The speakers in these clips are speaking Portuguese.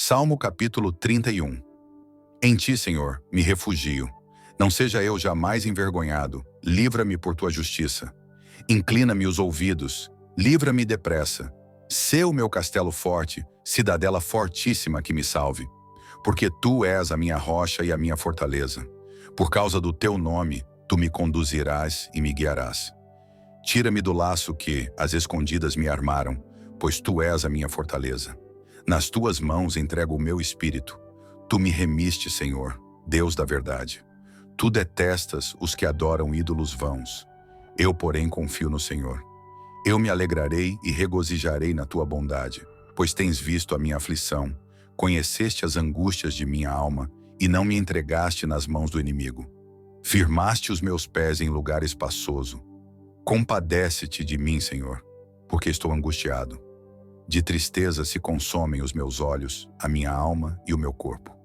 Salmo capítulo 31. Em ti, Senhor, me refugio. Não seja eu jamais envergonhado. Livra-me por tua justiça. Inclina-me os ouvidos. Livra-me depressa. Sê o meu castelo forte, cidadela fortíssima que me salve. Porque tu és a minha rocha e a minha fortaleza. Por causa do teu nome, tu me conduzirás e me guiarás. Tira-me do laço que, às escondidas, me armaram, pois tu és a minha fortaleza. Nas tuas mãos entrego o meu espírito. Tu me remiste, Senhor, Deus da verdade. Tu detestas os que adoram ídolos vãos. Eu, porém, confio no Senhor. Eu me alegrarei e regozijarei na tua bondade, pois tens visto a minha aflição, conheceste as angústias de minha alma e não me entregaste nas mãos do inimigo. Firmaste os meus pés em lugar espaçoso. Compadece-te de mim, Senhor, porque estou angustiado. De tristeza se consomem os meus olhos, a minha alma e o meu corpo.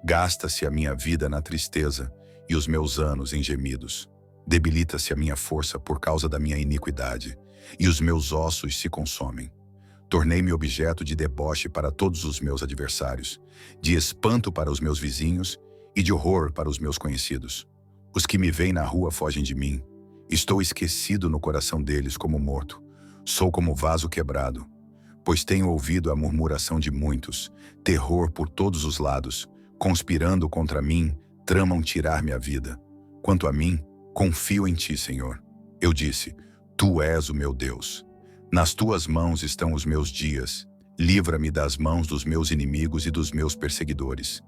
Gasta-se a minha vida na tristeza e os meus anos em gemidos. Debilita-se a minha força por causa da minha iniquidade, e os meus ossos se consomem. Tornei-me objeto de deboche para todos os meus adversários, de espanto para os meus vizinhos e de horror para os meus conhecidos. Os que me veem na rua fogem de mim. Estou esquecido no coração deles como morto. Sou como vaso quebrado. Pois tenho ouvido a murmuração de muitos, terror por todos os lados, conspirando contra mim, tramam tirar-me a vida. Quanto a mim, confio em ti, Senhor. Eu disse, tu és o meu Deus. Nas tuas mãos estão os meus dias. Livra-me das mãos dos meus inimigos e dos meus perseguidores.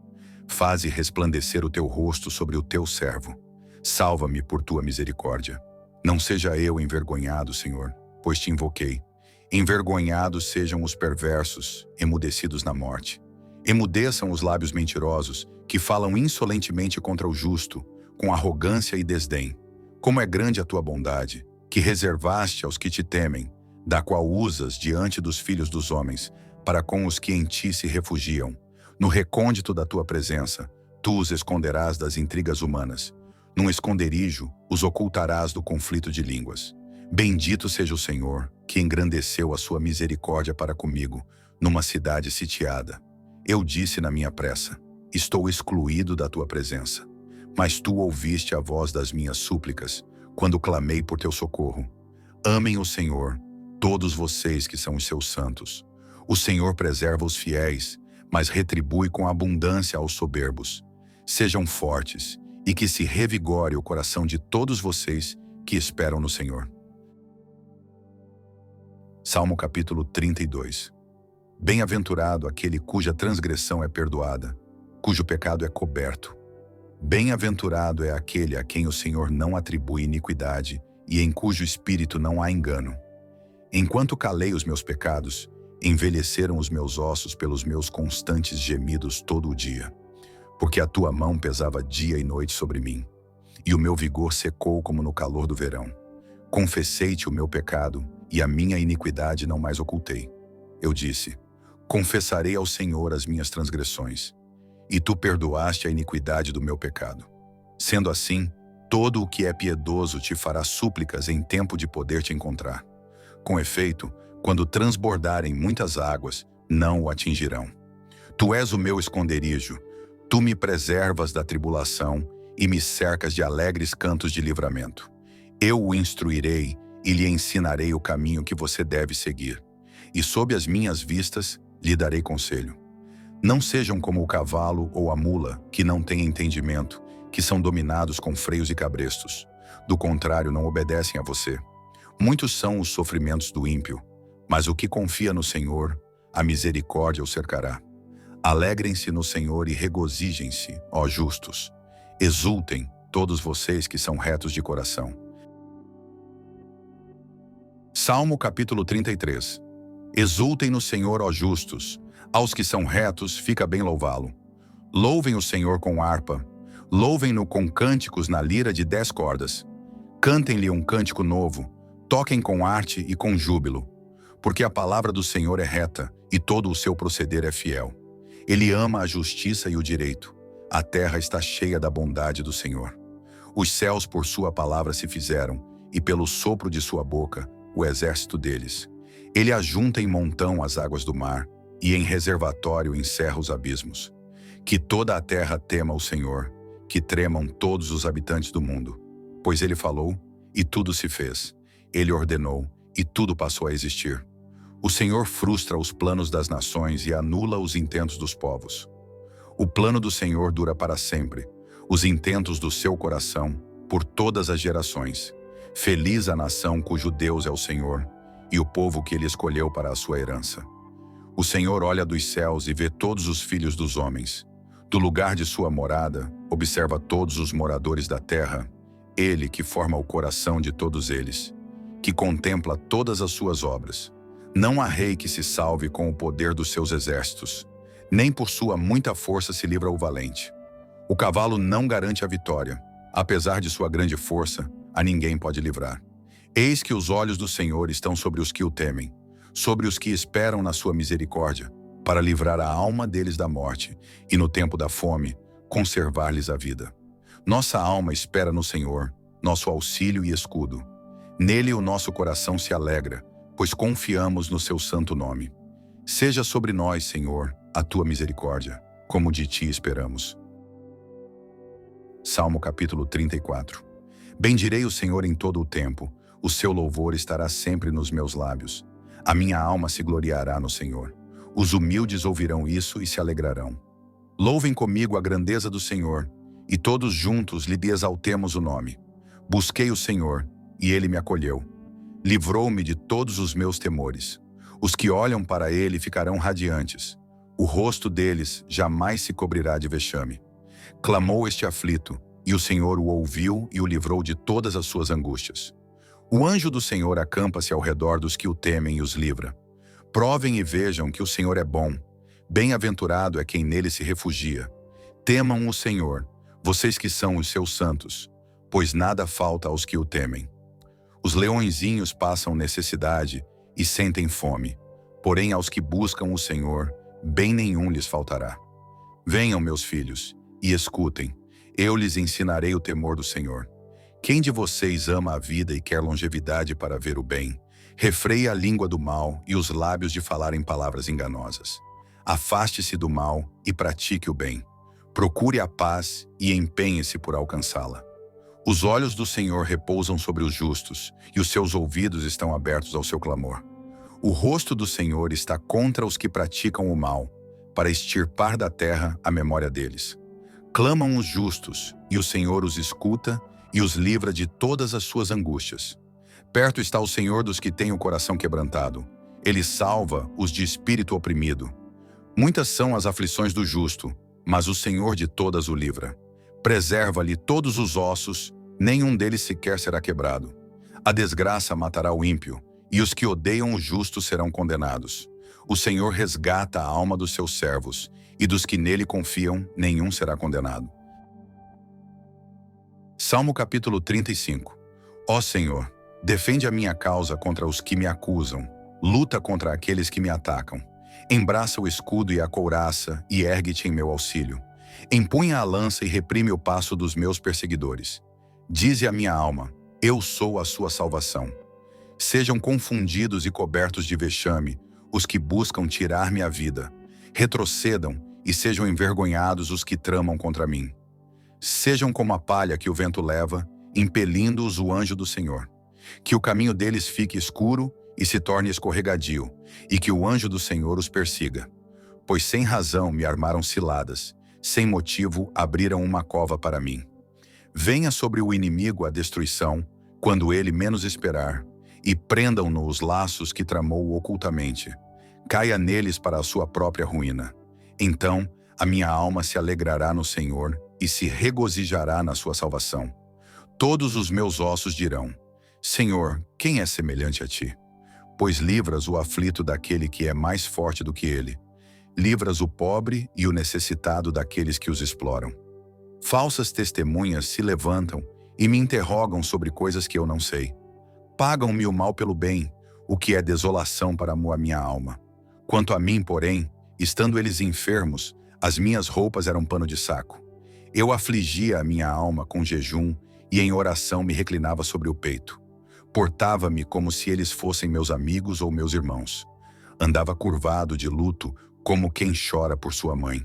Faze resplandecer o teu rosto sobre o teu servo. Salva-me por tua misericórdia. Não seja eu envergonhado, Senhor, pois te invoquei. Envergonhados sejam os perversos, emudecidos na morte. Emudeçam os lábios mentirosos, que falam insolentemente contra o justo, com arrogância e desdém. Como é grande a tua bondade, que reservaste aos que te temem, da qual usas diante dos filhos dos homens, para com os que em ti se refugiam. No recôndito da tua presença, tu os esconderás das intrigas humanas. Num esconderijo, os ocultarás do conflito de línguas. Bendito seja o Senhor, que engrandeceu a sua misericórdia para comigo, numa cidade sitiada. Eu disse na minha pressa, estou excluído da tua presença. Mas tu ouviste a voz das minhas súplicas, quando clamei por teu socorro. Amem o Senhor, todos vocês que são os seus santos. O Senhor preserva os fiéis, mas retribui com abundância aos soberbos. Sejam fortes, e que se revigore o coração de todos vocês que esperam no Senhor. Salmo capítulo 32. Bem-aventurado aquele cuja transgressão é perdoada, cujo pecado é coberto. Bem-aventurado é aquele a quem o Senhor não atribui iniquidade e em cujo espírito não há engano. Enquanto calei os meus pecados, envelheceram os meus ossos pelos meus constantes gemidos todo o dia, porque a tua mão pesava dia e noite sobre mim, e o meu vigor secou como no calor do verão. Confessei-te o meu pecado, e a minha iniquidade não mais ocultei. Eu disse, confessarei ao Senhor as minhas transgressões, e tu perdoaste a iniquidade do meu pecado. Sendo assim, todo o que é piedoso te fará súplicas em tempo de poder te encontrar. Com efeito, quando transbordarem muitas águas, não o atingirão. Tu és o meu esconderijo, tu me preservas da tribulação e me cercas de alegres cantos de livramento. Eu o instruirei e lhe ensinarei o caminho que você deve seguir, e sob as minhas vistas lhe darei conselho. Não sejam como o cavalo ou a mula, que não têm entendimento, que são dominados com freios e cabrestos. Do contrário, não obedecem a você. Muitos são os sofrimentos do ímpio, mas o que confia no Senhor, a misericórdia o cercará. Alegrem-se no Senhor e regozijem-se, ó justos. Exultem, todos vocês que são retos de coração. Salmo capítulo 33. Exultem no Senhor, ó justos. Aos que são retos, fica bem louvá-lo. Louvem o Senhor com harpa. Louvem-no com cânticos na lira de 10 cordas. Cantem-lhe um cântico novo. Toquem com arte e com júbilo. Porque a palavra do Senhor é reta, e todo o seu proceder é fiel. Ele ama a justiça e o direito. A terra está cheia da bondade do Senhor. Os céus por sua palavra se fizeram, e pelo sopro de sua boca, o exército deles. Ele ajunta em montão as águas do mar, e em reservatório encerra os abismos. Que toda a terra tema o Senhor, que tremam todos os habitantes do mundo. Pois ele falou, e tudo se fez. Ele ordenou, e tudo passou a existir. O Senhor frustra os planos das nações e anula os intentos dos povos. O plano do Senhor dura para sempre, os intentos do seu coração, por todas as gerações. Feliz a nação cujo Deus é o Senhor, e o povo que ele escolheu para a sua herança. O Senhor olha dos céus e vê todos os filhos dos homens. Do lugar de sua morada, observa todos os moradores da terra, ele que forma o coração de todos eles, que contempla todas as suas obras. Não há rei que se salve com o poder dos seus exércitos, nem por sua muita força se livra o valente. O cavalo não garante a vitória, apesar de sua grande força, a ninguém pode livrar. Eis que os olhos do Senhor estão sobre os que o temem, sobre os que esperam na sua misericórdia, para livrar a alma deles da morte e, no tempo da fome, conservar-lhes a vida. Nossa alma espera no Senhor, nosso auxílio e escudo. Nele o nosso coração se alegra, pois confiamos no seu santo nome. Seja sobre nós, Senhor, a tua misericórdia, como de ti esperamos. Salmo capítulo 34. Bendirei o Senhor em todo o tempo, o seu louvor estará sempre nos meus lábios. A minha alma se gloriará no Senhor. Os humildes ouvirão isso e se alegrarão. Louvem comigo a grandeza do Senhor, e todos juntos lhe exaltemos o nome. Busquei o Senhor, e ele me acolheu. Livrou-me de todos os meus temores. Os que olham para ele ficarão radiantes. O rosto deles jamais se cobrirá de vexame. Clamou este aflito, e o Senhor o ouviu e o livrou de todas as suas angústias. O anjo do Senhor acampa-se ao redor dos que o temem e os livra. Provem e vejam que o Senhor é bom. Bem-aventurado é quem nele se refugia. Temam o Senhor, vocês que são os seus santos, pois nada falta aos que o temem. Os leõezinhos passam necessidade e sentem fome, porém aos que buscam o Senhor, bem nenhum lhes faltará. Venham, meus filhos, e escutem, eu lhes ensinarei o temor do Senhor. Quem de vocês ama a vida e quer longevidade para ver o bem? Refreie a língua do mal e os lábios de falarem palavras enganosas. Afaste-se do mal e pratique o bem. Procure a paz e empenhe-se por alcançá-la. Os olhos do Senhor repousam sobre os justos, e os seus ouvidos estão abertos ao seu clamor. O rosto do Senhor está contra os que praticam o mal, para extirpar da terra a memória deles. Clamam os justos, e o Senhor os escuta e os livra de todas as suas angústias. Perto está o Senhor dos que têm o coração quebrantado. Ele salva os de espírito oprimido. Muitas são as aflições do justo, mas o Senhor de todas o livra. Preserva-lhe todos os ossos, nenhum deles sequer será quebrado. A desgraça matará o ímpio, e os que odeiam o justo serão condenados. O Senhor resgata a alma dos seus servos, e dos que nele confiam, nenhum será condenado. Salmo capítulo 35. Ó Senhor, defende a minha causa contra os que me acusam, luta contra aqueles que me atacam. Embraça o escudo e a couraça e ergue-te em meu auxílio. Empunha a lança e reprime o passo dos meus perseguidores. Dize a minha alma, eu sou a sua salvação. Sejam confundidos e cobertos de vexame os que buscam tirar-me a vida. Retrocedam e sejam envergonhados os que tramam contra mim. Sejam como a palha que o vento leva, impelindo-os o anjo do Senhor. Que o caminho deles fique escuro e se torne escorregadio, e que o anjo do Senhor os persiga. Pois sem razão me armaram ciladas, sem motivo abriram uma cova para mim. Venha sobre o inimigo a destruição, quando ele menos esperar, e prendam-no os laços que tramou ocultamente. Caia neles para a sua própria ruína. Então a minha alma se alegrará no Senhor e se regozijará na sua salvação. Todos os meus ossos dirão, Senhor, quem é semelhante a ti? Pois livras o aflito daquele que é mais forte do que ele. Livras o pobre e o necessitado daqueles que os exploram. Falsas testemunhas se levantam e me interrogam sobre coisas que eu não sei. Pagam-me o mal pelo bem, o que é desolação para a minha alma. Quanto a mim, porém, estando eles enfermos, as minhas roupas eram pano de saco. Eu afligia a minha alma com jejum e em oração me reclinava sobre o peito. Portava-me como se eles fossem meus amigos ou meus irmãos. Andava curvado de luto, como quem chora por sua mãe.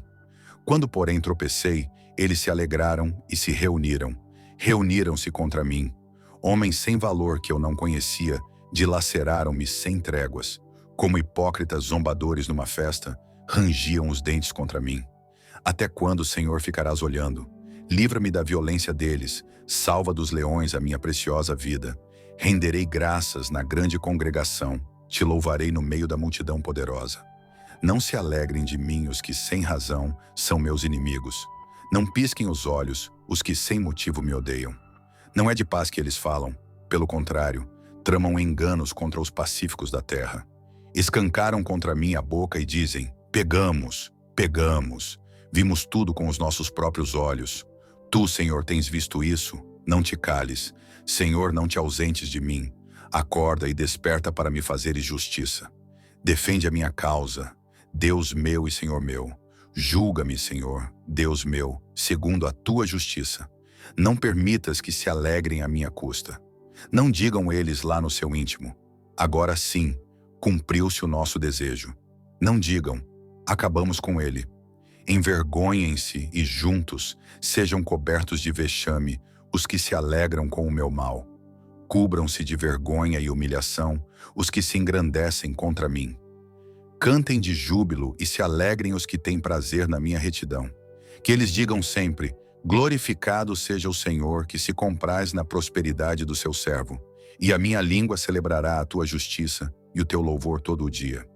Quando, porém, tropecei, eles se alegraram e se reuniram. Reuniram-se contra mim. Homens sem valor que eu não conhecia, dilaceraram-me sem tréguas. Como hipócritas zombadores numa festa, rangiam os dentes contra mim. Até quando, Senhor, ficarás olhando? Livra-me da violência deles, salva dos leões a minha preciosa vida. Renderei graças na grande congregação, te louvarei no meio da multidão poderosa. Não se alegrem de mim os que sem razão são meus inimigos. Não pisquem os olhos os que sem motivo me odeiam. Não é de paz que eles falam, pelo contrário, tramam enganos contra os pacíficos da terra. Escancaram contra mim a boca e dizem: pegamos, pegamos, vimos tudo com os nossos próprios olhos. Tu, Senhor, tens visto isso? Não te cales. Senhor, não te ausentes de mim. Acorda e desperta para me fazeres justiça. Defende a minha causa, Deus meu e Senhor meu. Julga-me, Senhor, Deus meu, segundo a tua justiça. Não permitas que se alegrem à minha custa. Não digam eles lá no seu íntimo: agora sim, cumpriu-se o nosso desejo. Não digam: acabamos com ele. Envergonhem-se e juntos sejam cobertos de vexame os que se alegram com o meu mal. Cubram-se de vergonha e humilhação os que se engrandecem contra mim. Cantem de júbilo e se alegrem os que têm prazer na minha retidão. Que eles digam sempre: glorificado seja o Senhor, que se compraz na prosperidade do seu servo. E a minha língua celebrará a tua justiça e o teu louvor todo o dia.